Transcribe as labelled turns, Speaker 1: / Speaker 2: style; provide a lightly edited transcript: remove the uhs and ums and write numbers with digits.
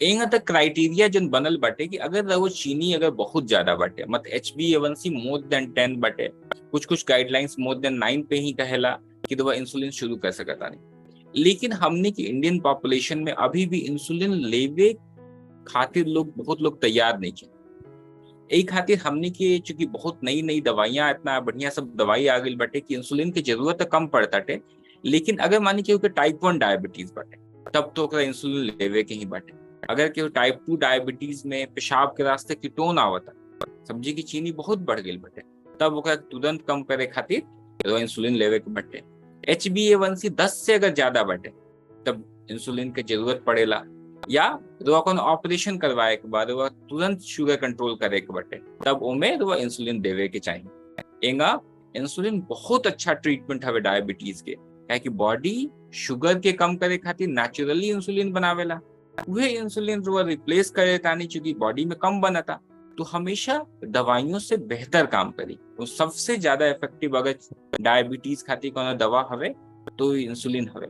Speaker 1: एंगा तक क्राइटेरिया जन बनल बाटे कि अगर वो चीनी अगर बहुत ज्यादा बाटे मत HbA1c मोर देन 10 बाटे, कुछ कुछ गाइडलाइंस मोर देन 9 पे ही कहेला कि दवा इंसुलिन शुरू कर सकता नहीं। लेकिन हमने की इंडियन पॉपुलेशन में अभी भी इंसुलिन लेवे खातिर बहुत लोग तैयार नहीं किए। यही खातिर हमने के चूंकि बहुत नई नई दवाइयां, इतना बढ़िया सब दवाई आ गई बाटे कि इंसुलिन की जरूरत तो कम पड़ता टे। लेकिन अगर मानी केहू के टाइप 1 डायबिटीज बाटे तब तो ओकरा इंसुलिन लेवे के ही बाटे। अगर केहू टाइप 2 डायबिटीज में पेशाब के रास्ते कीटोन आवता, सब्जी की चीनी बहुत बढ़ गई बाटे, तब ओकरा तुरंत कम करे खातिर तो इंसुलिन लेवे के बाटे। HbA1c 10 से अगर ज्यादा बाटे तब इंसुलिन के जरूरत पड़ेला, या तो कौन ऑपरेशन करवाए के बाद वो तुरंत शुगर कंट्रोल करे के बटे तब ओमे वो इंसुलिन देवे के चाहिए। एंगा इंसुलिन बहुत अच्छा ट्रीटमेंट हवे डायबिटीज के, काहे कि बॉडी शुगर के कम करे खातिर नेचुरली इंसुलिन बनावेला। वह इंसुलिन वो रिप्लेस करे तानी चूंकि बॉडी में कम बनता, तो हमेशा दवाइयों से बेहतर काम करी। तो सबसे ज्यादा इफेक्टिव अगर डायबिटीज खातिर कोनो दवा हवे तो इंसुलिन हवे।